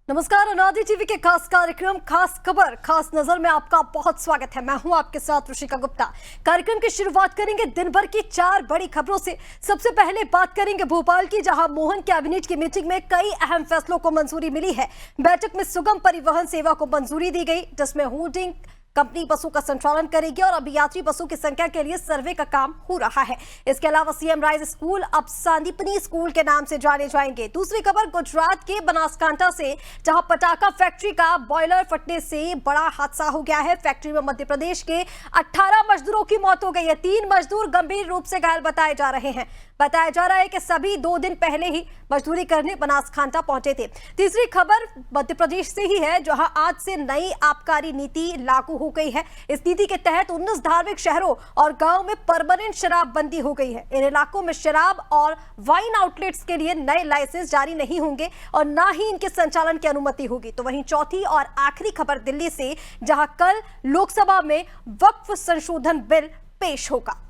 नमस्कार, अनादि टीवी के खास कार्यक्रम खास खबर खास नजर में आपका बहुत स्वागत है। मैं हूं आपके साथ ऋषिका गुप्ता। कार्यक्रम की शुरुआत करेंगे दिन भर की 4 बड़ी खबरों से। सबसे पहले बात करेंगे भोपाल की, जहां मोहन कैबिनेट की मीटिंग में कई अहम फैसलों को मंजूरी मिली है। बैठक में सुगम परिवहन सेवा को मंजूरी दी गई, जिसमें होल्डिंग कंपनी बसों का संचालन करेगी और अब यात्री बसों की संख्या के लिए सर्वे का काम हो रहा है। इसके अलावा सीएम राइज स्कूल अब सांदीपनी स्कूल के नाम से जाने जाएंगे। दूसरी खबर गुजरात के बनासकांठा से, जहां पटाखा फैक्ट्री का बॉयलर फटने से बड़ा हादसा हो गया है। फैक्ट्री में मध्य प्रदेश के 18 मजदूरों की मौत हो गई है। 3 मजदूर गंभीर रूप से घायल बताए जा रहे हैं। बताया जा रहा है कि सभी 2 दिन पहले ही मजदूरी करने बनासकांठा पहुंचे थे। तीसरी खबर मध्य प्रदेश से ही है, जहां आज से नई आबकारी नीति लागू हो गई है। इस नीति के तहत 19 धार्मिक शहरों और गांवों में परमानेंट शराबबंदी हो गई है। इन इलाकों में शराब और वाइन आउटलेट्स के लिए नए लाइसेंस जारी नहीं होंगे और ना ही इनके संचालन की अनुमति होगी। तो वहीं चौथी और आखिरी खबर दिल्ली से, जहां कल लोकसभा में वक्फ संशोधन बिल पेश होगा।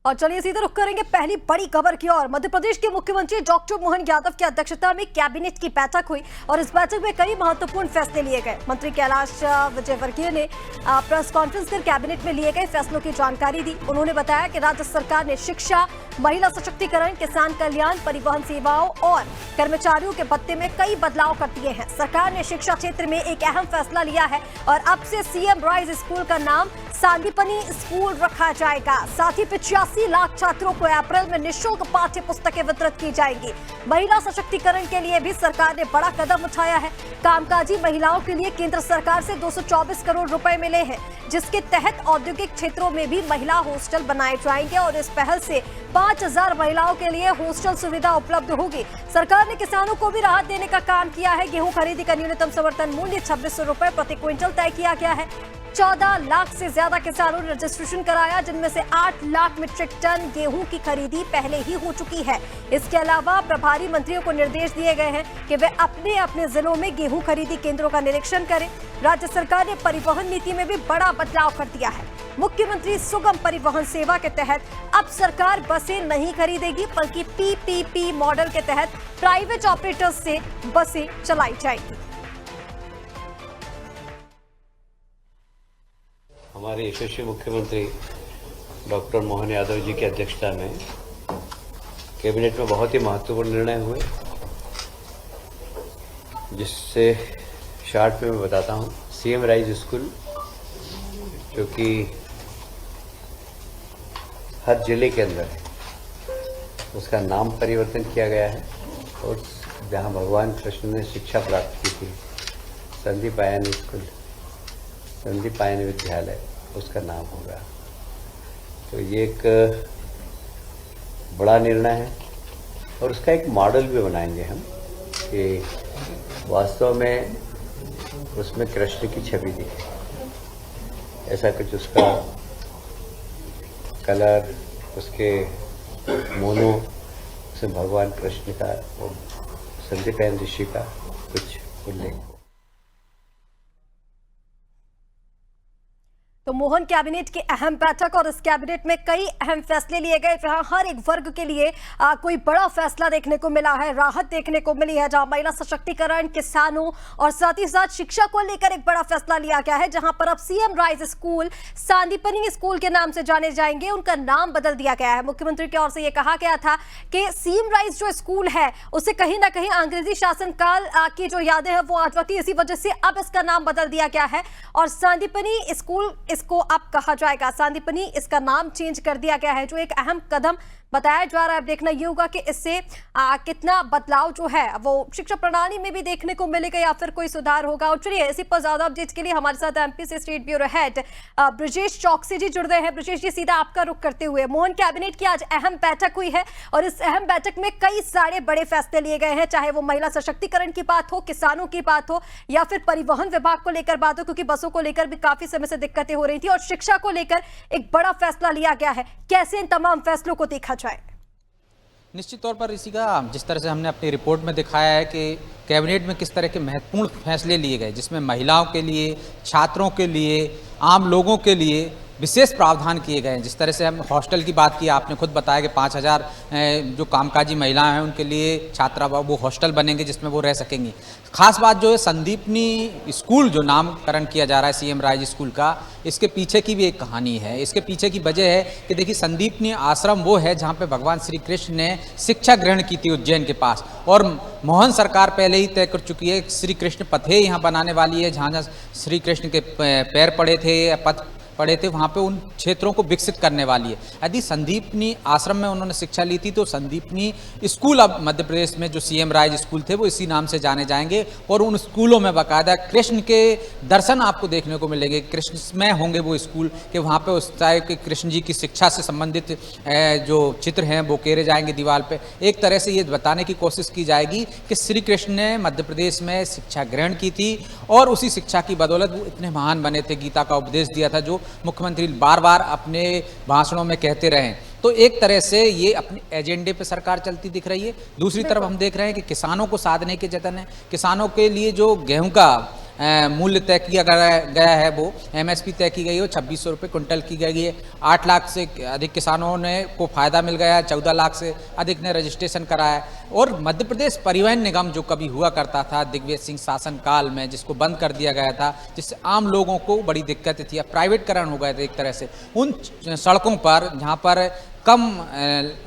और चलिए सीधे रुख करेंगे पहली बड़ी खबर की ओर। मध्य प्रदेश के मुख्यमंत्री डॉक्टर मोहन यादव की अध्यक्षता में कैबिनेट की बैठक हुई और इस बैठक में कई महत्वपूर्ण फैसले लिए गए। मंत्री कैलाश विजयवर्गीय ने प्रेस कॉन्फ्रेंस कर कैबिनेट में लिए गए फैसलों की जानकारी दी। उन्होंने बताया कि राज्य सरकार ने शिक्षा, महिला सशक्तिकरण, किसान कल्याण, परिवहन सेवाओं और कर्मचारियों के भत्ते में कई बदलाव कर दिए हैं। सरकार ने शिक्षा क्षेत्र में एक अहम फैसला लिया है और अब से सीएम राइज स्कूल का नाम सांदीपनी स्कूल रखा जाएगा। साथ ही 85 लाख छात्रों को अप्रैल में निःशुल्क पाठ्य पुस्तकें वितरित की जाएंगी। महिला सशक्तिकरण के लिए भी सरकार ने बड़ा कदम उठाया है। कामकाजी महिलाओं के लिए केंद्र सरकार से 224 करोड़ रुपए मिले हैं, जिसके तहत औद्योगिक क्षेत्रों में भी महिला हॉस्टल बनाए जाएंगे और इस पहल से 5000 महिलाओं के लिए हॉस्टल सुविधा उपलब्ध होगी। सरकार ने किसानों को भी राहत देने का काम किया है। गेहूं खरीदी का न्यूनतम समर्थन मूल्य 2600 रुपए प्रति क्विंटल तय किया गया है। 14 लाख से ज्यादा किसानों ने रजिस्ट्रेशन कराया, जिनमें से 8 लाख मीट्रिक टन गेहूं की खरीदी पहले ही हो चुकी है। इसके अलावा प्रभारी मंत्रियों को निर्देश दिए गए हैं कि वे अपने अपने जिलों में गेहूं खरीदी केंद्रों का निरीक्षण करें। राज्य सरकार ने परिवहन नीति में भी बड़ा बदलाव कर दिया है। मुख्यमंत्री सुगम परिवहन सेवा के तहत अब सरकार बसें नहीं खरीदेगी, बल्कि पीपीपी मॉडल के तहत प्राइवेट ऑपरेटर्स से बसें चलाई जाएंगी। हमारे यशस्वी मुख्यमंत्री डॉक्टर मोहन यादव जी की अध्यक्षता में कैबिनेट में बहुत ही महत्वपूर्ण निर्णय हुए, जिससे शॉर्ट में मैं बताता हूँ। सीएम राइज स्कूल, जो कि हर जिले के अंदर है, उसका नाम परिवर्तन किया गया है और जहाँ भगवान कृष्ण ने शिक्षा प्राप्त की थी, संदीपायन स्कूल, संदीपायन विद्यालय, उसका नाम होगा। तो ये एक बड़ा निर्णय है और उसका एक मॉडल भी बनाएंगे हम कि वास्तव में उसमें कृष्ण की छवि दिखे, ऐसा कुछ उसका कलर, उसके मोनो, उसमें भगवान कृष्ण का और संदीपायन ऋषि का कुछ उल्लेख हो। तो मोहन कैबिनेट की अहम बैठक और इस कैबिनेट में कई अहम फैसले लिए गए, जहां हर एक वर्ग के लिए कोई बड़ा फैसला देखने को मिला है, राहत देखने को मिली है। जहां महिला सशक्तिकरण, किसानों और साथ ही साथ शिक्षा को लेकर एक बड़ा फैसला लिया गया है, जहां पर अब CM rise school Sandipani school के नाम से जाने जाएंगे। उनका नाम बदल दिया गया है। मुख्यमंत्री की ओर से यह कहा गया था कि सीएम राइज जो स्कूल है उसे कहीं ना कहीं अंग्रेजी शासनकाल की जो यादें हैं वो आज जाती है, इसी वजह से अब इसका नाम बदल दिया गया है और सांदीपनी स्कूल इसको अब कहा जाएगा। सांदीपनी इसका नाम चेंज कर दिया गया है, जो एक अहम कदम बताया जा रहा है। अब देखना ये होगा कि इससे कितना बदलाव जो है वो शिक्षा प्रणाली में भी देखने को मिलेगा या फिर कोई सुधार होगा। और चलिए, इसी पर ज्यादा अपडेट्स के लिए हमारे साथ एमपी से स्टेट ब्यूरो हेड ब्रजेश चौकसी जी जुड़ रहे हैं। ब्रजेश जी, सीधा आपका रुख करते हुए, मोहन कैबिनेट की आज अहम बैठक हुई है और इस अहम बैठक में कई सारे बड़े फैसले लिए गए हैं, चाहे वो महिला सशक्तिकरण की बात हो, किसानों की बात हो या फिर परिवहन विभाग को लेकर बात हो, क्योंकि बसों को लेकर भी काफी समय से दिक्कतें हो रही थी, और शिक्षा को लेकर एक बड़ा फैसला लिया गया है। कैसे इन तमाम फैसलों को देखा जाए? निश्चित तौर पर ऋषिका, जिस तरह से हमने अपनी रिपोर्ट में दिखाया है कि कैबिनेट में किस तरह के महत्वपूर्ण फैसले लिए गए, जिसमें महिलाओं के लिए, छात्रों के लिए, आम लोगों के लिए विशेष प्रावधान किए गए हैं। जिस तरह से हम हॉस्टल की बात की, आपने खुद बताया कि 5,000 जो कामकाजी महिलाएं हैं उनके लिए छात्रावास वो हॉस्टल बनेंगे जिसमें वो रह सकेंगी। खास बात जो है संदीपनी स्कूल जो नामकरण किया जा रहा है सीएम राइज स्कूल का, इसके पीछे की भी एक कहानी है। इसके पीछे की वजह है कि देखिए संदीपनी आश्रम वो है जहाँ पे भगवान श्री कृष्ण ने शिक्षा ग्रहण की थी उज्जैन के पास, और मोहन सरकार पहले ही तय कर चुकी है श्री कृष्ण पथे यहाँ बनाने वाली है। जहाँ श्री कृष्ण के पैर पड़े थे या पथ पढ़े थे वहाँ पे उन क्षेत्रों को विकसित करने वाली है। यदि संदीपनी आश्रम में उन्होंने शिक्षा ली थी तो संदीपनी स्कूल अब मध्य प्रदेश में जो सीएम राइज स्कूल थे वो इसी नाम से जाने जाएंगे, और उन स्कूलों में बाकायदा कृष्ण के दर्शन आपको देखने को मिलेंगे। कृष्णमय होंगे वो स्कूल कि वहाँ पे उस टाइप के कृष्ण जी की शिक्षा से संबंधित जो चित्र हैं वो उकेरे जाएंगे दीवार पर। एक तरह से ये बताने की कोशिश की जाएगी कि श्री कृष्ण ने मध्य प्रदेश में शिक्षा ग्रहण की थी और उसी शिक्षा की बदौलत वो इतने महान बने थे, गीता का उपदेश दिया था जो मुख्यमंत्री बार बार अपने भाषणों में कहते रहे। तो एक तरह से ये अपने एजेंडे पे सरकार चलती दिख रही है। दूसरी तरफ हम देख रहे हैं कि किसानों को साधने के जतन है। किसानों के लिए जो गेहूं का मूल्य तय किया गया है वो एमएसपी तय की गई है, 2600 रुपये कुंटल की गई है। 8 लाख से अधिक किसानों ने को फायदा मिल गया है, 14 लाख से अधिक ने रजिस्ट्रेशन कराया है। और मध्य प्रदेश परिवहन निगम जो कभी हुआ करता था दिग्विजय सिंह शासन काल में, जिसको बंद कर दिया गया था, जिससे आम लोगों को बड़ी दिक्कत थी, अब प्राइवेटकरण हो गए थे एक तरह से। उन सड़कों पर जहाँ पर कम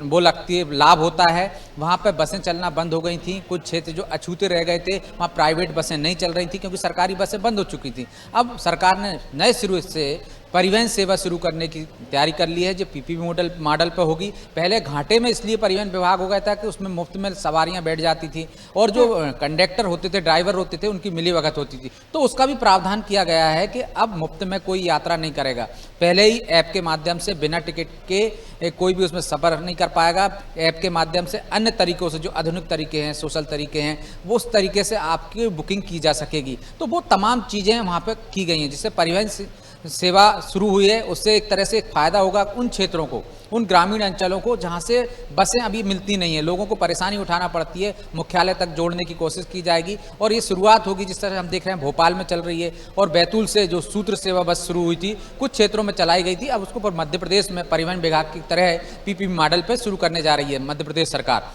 वो लगती है लाभ होता है वहाँ पर बसें चलना बंद हो गई थी। कुछ क्षेत्र जो अछूते रह गए थे वहाँ प्राइवेट बसें नहीं चल रही थी क्योंकि सरकारी बसें बंद हो चुकी थी। अब सरकार ने नए सिरे से परिवहन सेवा शुरू करने की तैयारी कर ली है जो पीपीपी मॉडल पर होगी। पहले घाटे में इसलिए परिवहन विभाग हो गया था कि उसमें मुफ्त में सवारियां बैठ जाती थी और जो कंडक्टर होते थे, ड्राइवर होते थे, उनकी मिलीभगत होती थी। तो उसका भी प्रावधान किया गया है कि अब मुफ्त में कोई यात्रा नहीं करेगा। पहले ही ऐप के माध्यम से बिना टिकट के कोई भी उसमें सफ़र नहीं कर पाएगा। ऐप के माध्यम से अन्य तरीक़ों से जो आधुनिक तरीके हैं, सोशल तरीके हैं, वो उस तरीके से आपकी बुकिंग की जा सकेगी। तो वो तमाम चीज़ें वहाँ पर की गई हैं जिससे परिवहन सेवा शुरू हुई है। उससे एक तरह से एक फ़ायदा होगा उन क्षेत्रों को, उन ग्रामीण अंचलों को जहाँ से बसें अभी मिलती नहीं है, लोगों को परेशानी उठाना पड़ती है। मुख्यालय तक जोड़ने की कोशिश की जाएगी और ये शुरुआत होगी जिस तरह हम देख रहे हैं भोपाल में चल रही है और बैतूल से जो सूत्र सेवा बस शुरू हुई थी कुछ क्षेत्रों में चलाई गई थी, अब उसको पर मध्य प्रदेश में परिवहन विभाग की तरह पीपीपी मॉडल पर शुरू करने जा रही है मध्य प्रदेश सरकार।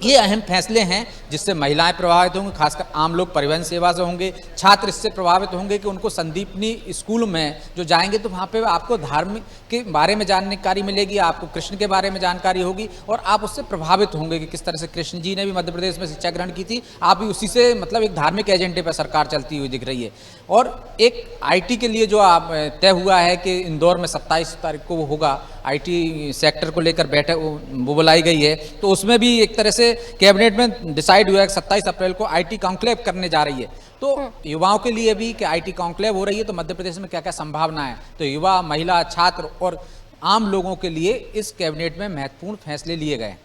ये अहम फैसले हैं जिससे महिलाएं प्रभावित होंगी, खासकर आम लोग परिवहन सेवा से होंगे, छात्र इससे प्रभावित होंगे कि उनको संदीपनी स्कूल में जो जाएंगे तो वहाँ पे आपको धार्मिक के बारे में जानकारी मिलेगी, आपको कृष्ण के बारे में जानकारी होगी और आप उससे प्रभावित होंगे कि किस तरह से कृष्ण जी ने भी मध्य प्रदेश में शिक्षा ग्रहण की थी। आप भी उसी से मतलब एक धार्मिक एजेंडे पर सरकार चलती हुई दिख रही है। और एक IT के लिए जो आप तय हुआ है कि इंदौर में 27 तारीख को वो होगा, IT सेक्टर को लेकर बैठक वो बुलाई गई है, तो उसमें भी एक तरह से कैबिनेट में डिसाइड हुआ है कि 27 अप्रैल को IT कॉन्क्लेव करने जा रही है। तो युवाओं के लिए भी कि IT कॉन्क्लेव हो रही है तो मध्य प्रदेश में क्या क्या संभावना है, तो युवा, महिला, छात्र और आम लोगों के लिए इस कैबिनेट में महत्वपूर्ण फैसले लिए गए।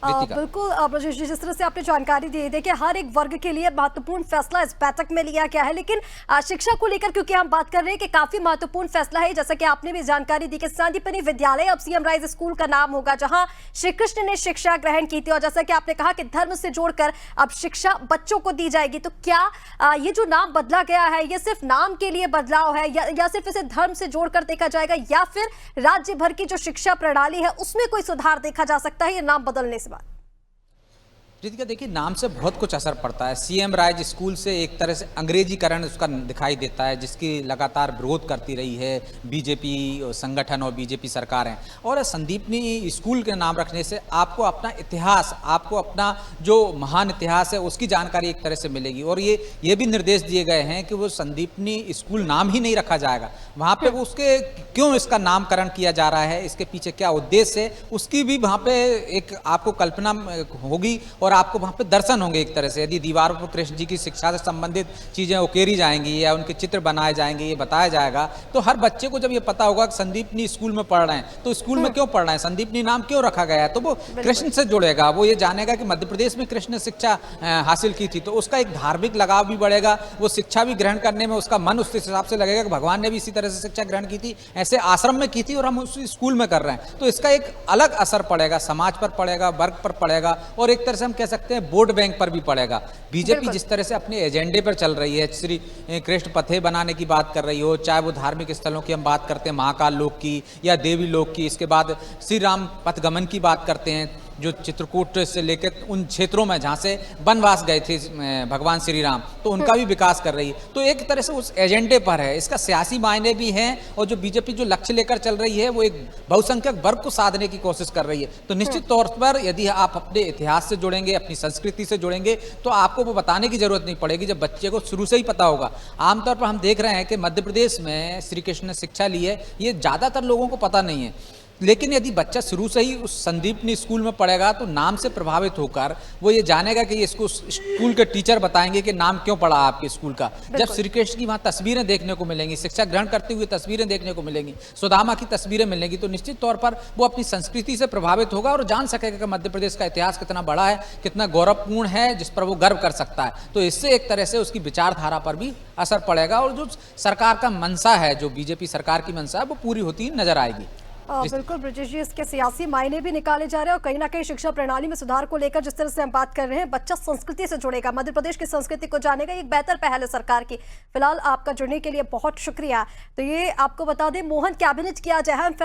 बिल्कुल ब्रजेश जी, जिस तरह से आपने जानकारी दी है कि हर एक वर्ग के लिए महत्वपूर्ण फैसला इस बैठक में लिया गया है, लेकिन शिक्षा को लेकर क्योंकि हम बात कर रहे हैं कि काफी महत्वपूर्ण फैसला है, जैसा कि आपने भी जानकारी दी कि संदीपनी विद्यालय अब सीएम राइज स्कूल का नाम होगा जहां श्री कृष्ण ने शिक्षा ग्रहण की थी और जैसा कि आपने कहा कि धर्म से जोड़कर अब शिक्षा बच्चों को दी जाएगी। तो क्या ये जो नाम बदला गया है ये सिर्फ नाम के लिए बदलाव है या सिर्फ इसे धर्म से जोड़कर देखा जाएगा या फिर राज्य भर की जो शिक्षा प्रणाली है उसमें कोई सुधार देखा जा सकता है ये नाम बदलने से? प्रीतिका, देखिए नाम से बहुत कुछ असर पड़ता है। सीएम राइज स्कूल से एक तरह से अंग्रेजीकरण उसका दिखाई देता है जिसकी लगातार विरोध करती रही है बीजेपी संगठन और बीजेपी सरकारें। और संदीपनी स्कूल के नाम रखने से आपको अपना इतिहास, आपको अपना जो महान इतिहास है उसकी जानकारी एक तरह से मिलेगी। और ये भी निर्देश दिए गए हैं कि वो संदीपनी स्कूल नाम ही नहीं रखा जाएगा, वहाँ पर उसके क्यों इसका नामकरण किया जा रहा है, इसके पीछे क्या उद्देश्य है, उसकी भी वहाँ पर एक आपको कल्पना होगी और आपको वहाँ पे दर्शन होंगे एक तरह से। यदि दीवारों पर कृष्ण जी की शिक्षा से संबंधित चीज़ें उकेरी जाएंगी या उनके चित्र बनाए जाएंगे, ये बताया जाएगा, तो हर बच्चे को जब ये पता होगा कि संदीपनी स्कूल में पढ़ रहे हैं तो स्कूल में क्यों पढ़ रहे हैं, संदीपनी नाम क्यों रखा गया है, तो वो कृष्ण से जुड़ेगा। वो ये जानेगा कि मध्य प्रदेश में कृष्ण ने शिक्षा हासिल की थी, तो उसका एक धार्मिक लगाव भी बढ़ेगा, वो शिक्षा भी ग्रहण करने में उसका मन उस हिसाब से लगेगा कि भगवान ने भी इसी तरह से शिक्षा ग्रहण की थी, ऐसे आश्रम में की थी और हम उस स्कूल में कर रहे हैं। तो इसका एक अलग असर पड़ेगा, समाज पर पड़ेगा, वर्ग पर पड़ेगा और एक तरह से हम कह सकते हैं वोट बैंक पर भी पड़ेगा। बीजेपी बिल्कुल। जिस तरह से अपने एजेंडे पर चल रही है, श्री कृष्ण पथे बनाने की बात कर रही हो, चाहे वो धार्मिक स्थलों की हम बात करते हैं महाकाल लोक की या देवी लोक की, इसके बाद श्री राम पथगमन की बात करते हैं, जो चित्रकूट से लेकर उन क्षेत्रों में जहाँ से वनवास गए थे भगवान श्री राम, तो उनका भी विकास कर रही है। तो एक तरह से उस एजेंडे पर है, इसका सियासी मायने भी हैं, और जो बीजेपी जो लक्ष्य लेकर चल रही है वो एक बहुसंख्यक वर्ग को साधने की कोशिश कर रही है। तो निश्चित तौर पर यदि आप अपने इतिहास से जुड़ेंगे, अपनी संस्कृति से जुड़ेंगे, तो आपको वो बताने की जरूरत नहीं पड़ेगी, जब बच्चे को शुरू से ही पता होगा। आमतौर पर हम देख रहे हैं कि मध्य प्रदेश में श्री कृष्ण ने शिक्षा ली है, ये ज़्यादातर लोगों को पता नहीं है। लेकिन यदि बच्चा शुरू से ही उस संदीपनी स्कूल में पढ़ेगा तो नाम से प्रभावित होकर वो ये जानेगा कि ये इसको स्कूल के टीचर बताएंगे कि नाम क्यों पढ़ा आपके स्कूल का। जब श्री कृष्ण की वहाँ तस्वीरें देखने को मिलेंगी, शिक्षा ग्रहण करते हुए तस्वीरें देखने को मिलेंगी, सुदामा की तस्वीरें मिलेंगी, तो निश्चित तौर पर वो अपनी संस्कृति से प्रभावित होगा और जान सकेगा कि मध्य प्रदेश का इतिहास कितना बड़ा है, कितना गौरवपूर्ण है, जिस पर वो गर्व कर सकता है। तो इससे एक तरह से उसकी विचारधारा पर भी असर पड़ेगा और जो सरकार का मंशा है, जो बीजेपी सरकार की मंशा है, वो पूरी होती नजर आएगी। बिल्कुल ब्रिजेश जी, इसके सियासी मायने भी निकाले जा रहे हैं और कहीं ना कहीं शिक्षा प्रणाली में सुधार को लेकर जिस तरह से हम बात कर रहे हैं, बच्चा संस्कृति से जुड़ेगा, मध्य प्रदेश की संस्कृति को जानेगा, एक बेहतर पहल है सरकार की। फिलहाल आपका जुड़ने के लिए बहुत शुक्रिया। तो ये आपको बता दें, मोहन कैबिनेट की आज अहम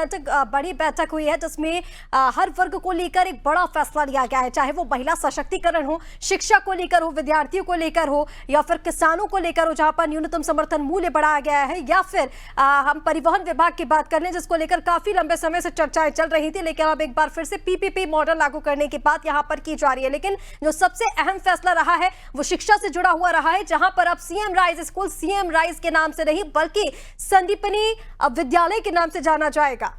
बड़ी बैठक हुई है जिसमें हर वर्ग को लेकर एक बड़ा फैसला लिया गया है, चाहे वो महिला सशक्तिकरण हो, शिक्षा को लेकर हो, विद्यार्थियों को लेकर हो, या फिर किसानों को लेकर हो जहां पर न्यूनतम समर्थन मूल्य बढ़ाया गया है, या फिर हम परिवहन विभाग की बात कर लें जिसको लेकर काफी लंबे समय से चर्चाएं चल रही थी, लेकिन अब एक बार फिर से पीपीपी मॉडल लागू करने की बात यहां पर की जा रही है। लेकिन जो सबसे अहम फैसला रहा है वो शिक्षा से जुड़ा हुआ रहा है, जहां पर अब CM rise school CM rise के नाम से नहीं बल्कि संदीपनी विद्यालय के नाम से जाना जाएगा।